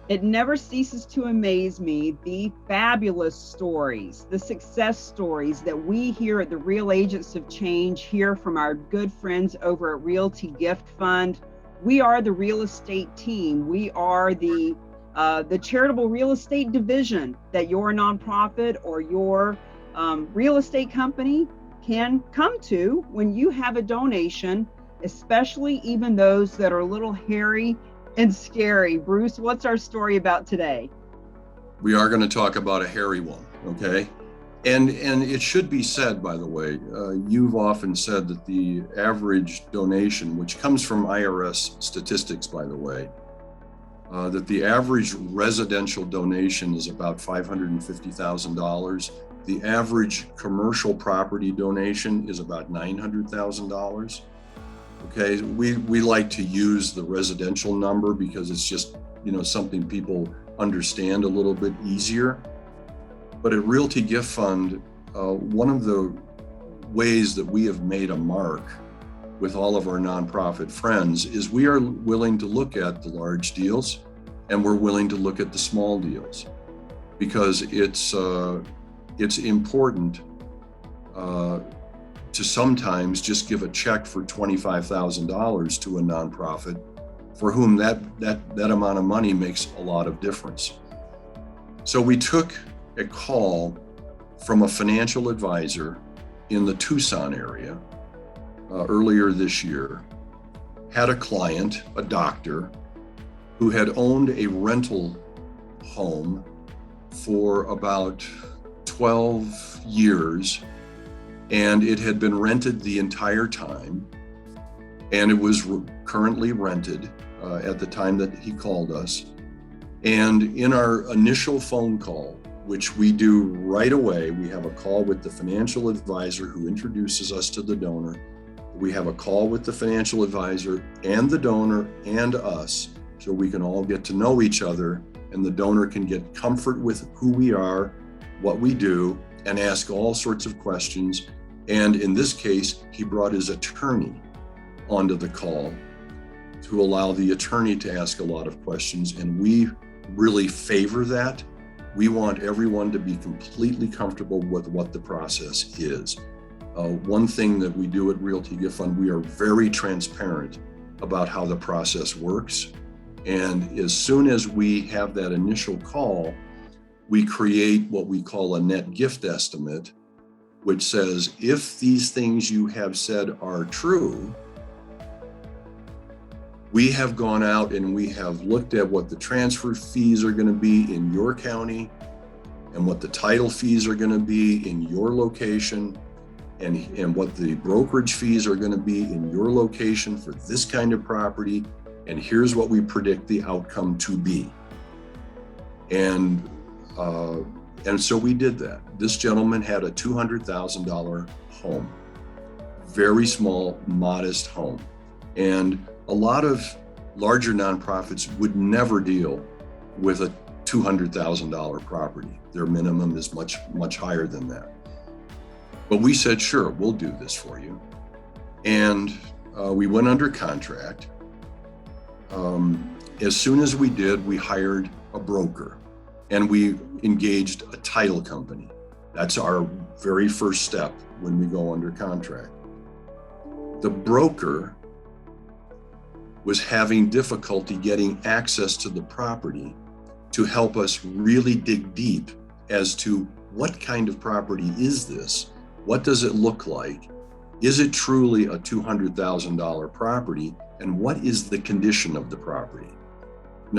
It never ceases to amaze me, the fabulous stories, the success stories that we here at the Real Agents of Change hear from our good friends over at Realty Gift Fund. We are the real estate team. We are the charitable real estate division that your nonprofit or your real estate company can come to when you have a donation, especially even those that are a little hairy and scary. Bruce, what's our story about today? We are going to talk about a hairy one, okay? And it should be said, by the way, you've often said that the average donation, which comes from IRS statistics, by the way, that the average residential donation is about $550,000. The average commercial property donation is about $900,000. Okay, we like to use the residential number because it's just, something people understand a little bit easier. But at Realty Gift Fund, one of the ways that we have made a mark with all of our nonprofit friends is we are willing to look at the large deals and we're willing to look at the small deals because it's important to sometimes just give a check for $25,000 to a nonprofit for whom that amount of money makes a lot of difference. So we took a call from a financial advisor in the Tucson area earlier this year, had a client, a doctor, who had owned a rental home for about 12 years, and it had been rented the entire time, and it was currently rented at the time that he called us. And in our initial phone call, which we do right away, we have a call with the financial advisor who introduces us to the donor. We have a call with the financial advisor and the donor and us, so we can all get to know each other and the donor can get comfort with who we are, what we do, and ask all sorts of questions. And in this case, he brought his attorney onto the call to allow the attorney to ask a lot of questions. And we really favor that. We want everyone to be completely comfortable with what the process is. One thing that we do at Realty Gift Fund, we are very transparent about how the process works. And as soon as we have that initial call, we create what we call a net gift estimate, which says, if these things you have said are true, we have gone out and we have looked at what the transfer fees are going to be in your county and what the title fees are going to be in your location and what the brokerage fees are going to be in your location for this kind of property. And here's what we predict the outcome to be. And so we did that. This gentleman had a $200,000 home, very small, modest home. And a lot of larger nonprofits would never deal with a $200,000 property. Their minimum is much, much higher than that. But we said, sure, we'll do this for you. And we went under contract. As soon as we did, we hired a broker and we engaged a title company. That's our very first step when we go under contract. The broker was having difficulty getting access to the property to help us really dig deep as to what kind of property is this? What does it look like? Is it truly a $200,000 property? And what is the condition of the property?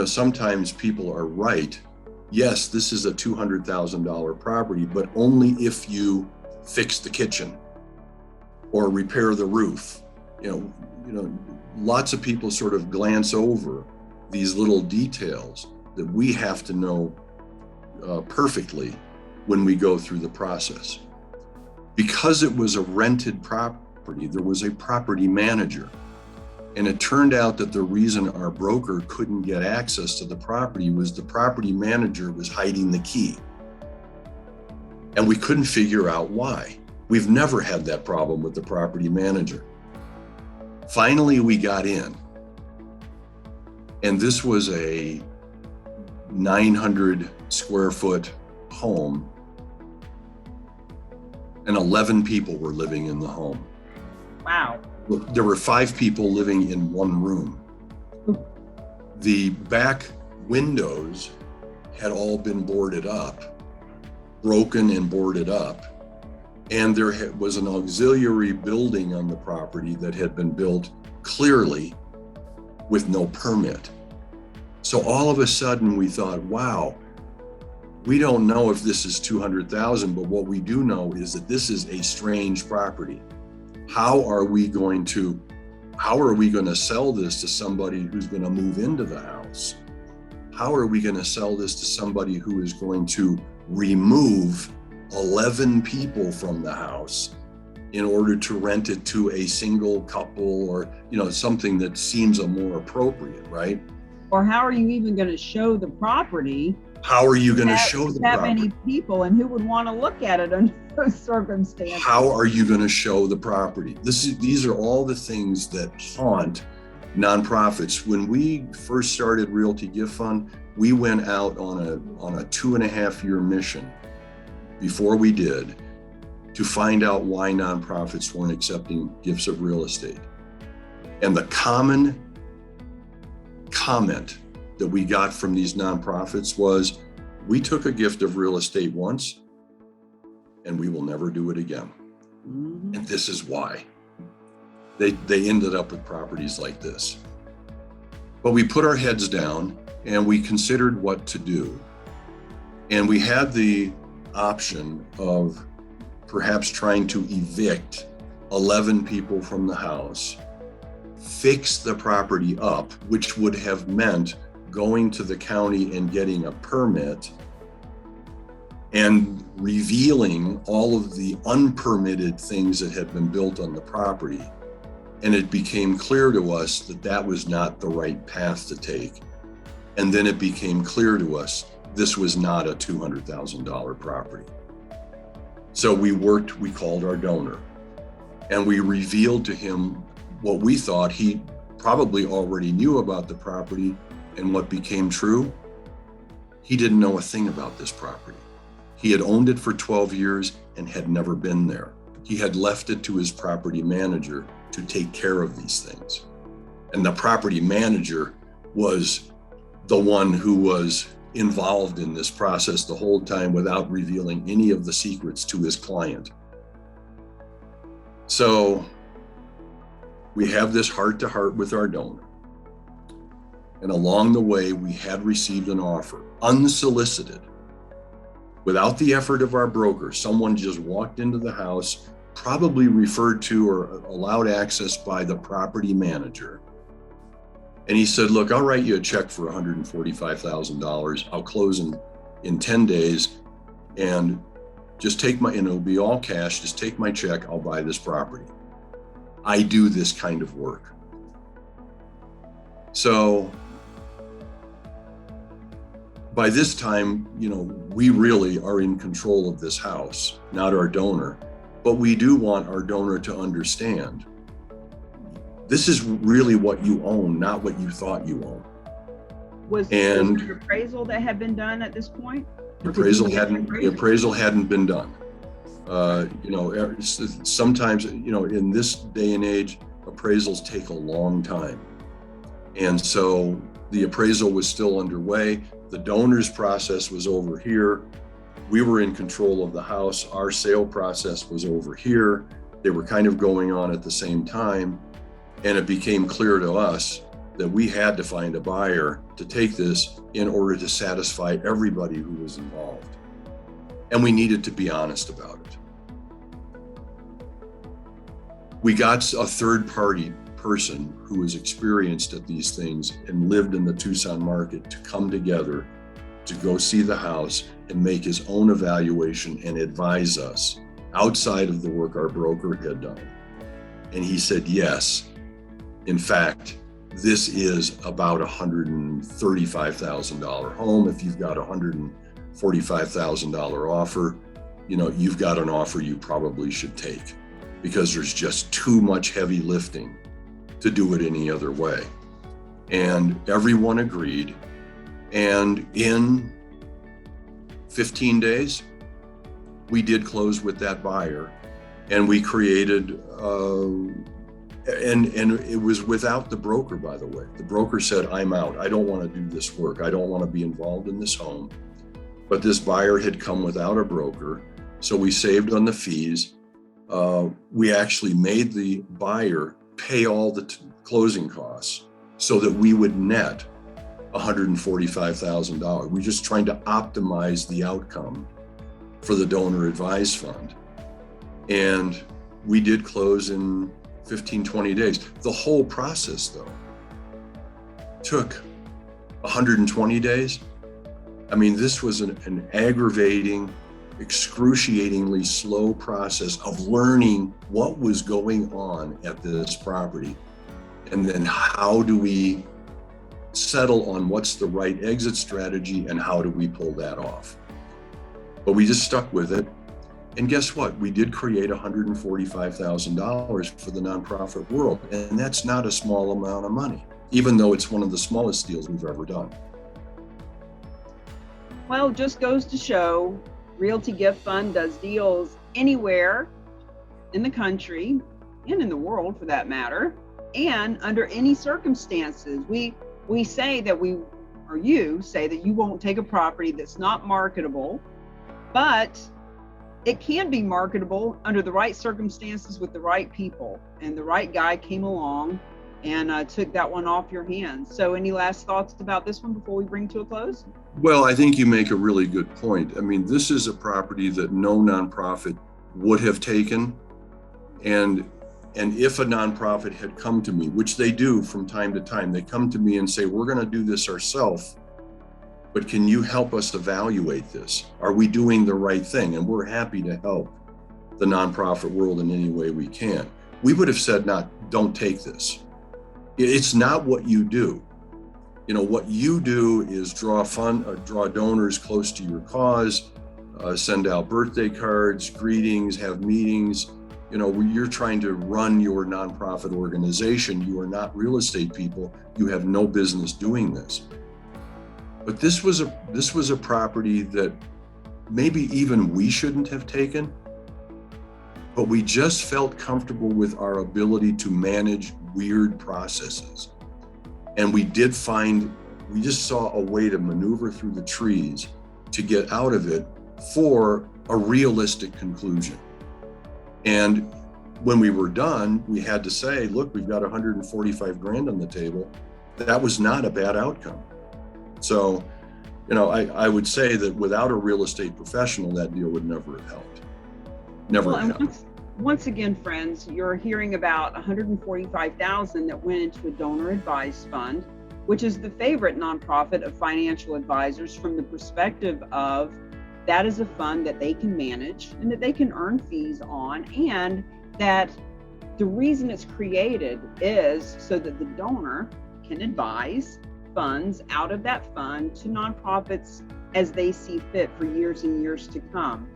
Sometimes people are right. Yes, this is a $200,000 property, but only if you fix the kitchen or repair the roof. Lots of people sort of glance over these little details that we have to know perfectly when we go through the process. Because it was a rented property, there was a property manager. And it turned out that the reason our broker couldn't get access to the property was the property manager was hiding the key. And we couldn't figure out why. We've never had that problem with the property manager. Finally, we got in. And this was a 900 square foot home, and 11 people were living in the home. Wow. There were 5 people living in one room. The back windows had all been boarded up, broken and boarded up. And there was an auxiliary building on the property that had been built clearly with no permit. So all of a sudden we thought, wow, we don't know if this is 200,000, but what we do know is that this is a strange property. How are we going to sell this to somebody who's going to move into the house? How are we going to sell this to somebody who is going to remove 11 people from the house in order to rent it to a single couple, or, something that seems a more appropriate, right? Or how are you even going to show the property? How are you going to show the that property? Many people, and who would want to look at it under those circumstances? How are you going to show the property? These are all the things that haunt nonprofits. When we first started Realty Gift Fund, we went out on a 2.5-year mission before we did to find out why nonprofits weren't accepting gifts of real estate. And the common comment that we got from these nonprofits was, we took a gift of real estate once and we will never do it again. Mm-hmm. And this is why. They ended up with properties like this. But we put our heads down and we considered what to do. And we had the option of perhaps trying to evict 11 people from the house, fix the property up, which would have meant going to the county and getting a permit and revealing all of the unpermitted things that had been built on the property. And it became clear to us that that was not the right path to take. And then it became clear to us this was not a $200,000 property. So we called our donor, and we revealed to him what we thought he probably already knew about the property. And what became true, he didn't know a thing about this property. He had owned it for 12 years and had never been there. He had left it to his property manager to take care of these things. And the property manager was the one who was involved in this process the whole time without revealing any of the secrets to his client. So we have this heart-to-heart with our donor. And along the way, we had received an offer, unsolicited, without the effort of our broker. Someone just walked into the house, probably referred to or allowed access by the property manager. And he said, look, I'll write you a check for $145,000. I'll close in 10 days, and just take and it'll be all cash. Just take my check. I'll buy this property. I do this kind of work. So by this time, we really are in control of this house, not our donor. But we do want our donor to understand this is really what you own, not what you thought you owned. Was there an appraisal that had been done at this point? The appraisal hadn't been done. Sometimes, in this day and age, appraisals take a long time. And so the appraisal was still underway. The donor's process was over here. We were in control of the house. Our sale process was over here. They were kind of going on at the same time. And it became clear to us that we had to find a buyer to take this in order to satisfy everybody who was involved. And we needed to be honest about it. We got a third-party person who was experienced at these things and lived in the Tucson market to come together to go see the house and make his own evaluation and advise us outside of the work our broker had done. And he said, yes, in fact, this is about $135,000 home. If you've got a $145,000 offer, you've got an offer you probably should take, because there's just too much heavy lifting to do it any other way. And everyone agreed. And in 15 days, we did close with that buyer, and we created, and it was without the broker, by the way. The broker said, I'm out. I don't want to do this work. I don't want to be involved in this home. But this buyer had come without a broker. So we saved on the fees. We actually made the buyer pay all the closing costs so that we would net $145,000. We're just trying to optimize the outcome for the donor advised fund. And we did close in 15, 20 days. The whole process, though, took 120 days. I mean, this was an aggravating, excruciatingly slow process of learning what was going on at this property. And then how do we settle on what's the right exit strategy and how do we pull that off? But we just stuck with it. And guess what? We did create $145,000 for the nonprofit world. And that's not a small amount of money, even though it's one of the smallest deals we've ever done. Well, just goes to show Realty Gift Fund does deals anywhere in the country and in the world, for that matter, and under any circumstances. We say that you say that you won't take a property that's not marketable, but it can be marketable under the right circumstances with the right people. And the right guy came along and took that one off your hands. So any last thoughts about this one before we bring to a close? Well, I think you make a really good point. I mean, this is a property that no nonprofit would have taken. And if a nonprofit had come to me, which they do from time to time, they come to me and say, we're going to do this ourselves, but can you help us evaluate this? Are we doing the right thing? And we're happy to help the nonprofit world in any way we can. We would have said, don't take this. It's not what you do. You know, what you do is draw donors close to your cause, send out birthday cards, greetings, have meetings. You know, you're trying to run your nonprofit organization. You are not real estate people. You have no business doing this. But this was a property that maybe even we shouldn't have taken, but we just felt comfortable with our ability to manage weird processes. And we just saw a way to maneuver through the trees to get out of it for a realistic conclusion. And when we were done, we had to say, look, we've got 145 grand on the table. That was not a bad outcome. So, you know, I would say that without a real estate professional, that deal would never have helped. Never have happened. Once again, friends, you're hearing about $145,000 that went into a donor advised fund, which is the favorite nonprofit of financial advisors from the perspective of that is a fund that they can manage and that they can earn fees on, and that the reason it's created is so that the donor can advise funds out of that fund to nonprofits as they see fit for years and years to come.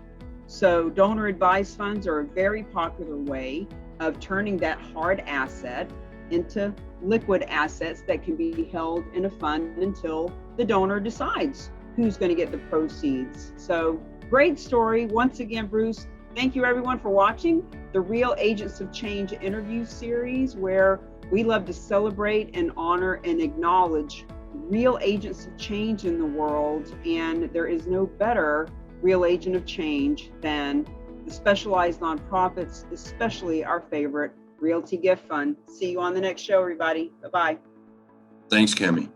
So donor advised funds are a very popular way of turning that hard asset into liquid assets that can be held in a fund until the donor decides who's going to get the proceeds. So great story. Once again, Bruce, thank you everyone for watching the Real Agents of Change interview series, where we love to celebrate and honor and acknowledge real agents of change in the world. And there is no better real agent of change than the specialized nonprofits, especially our favorite Realty Gift Fund. See you on the next show, everybody. Bye-bye. Thanks, Cammie.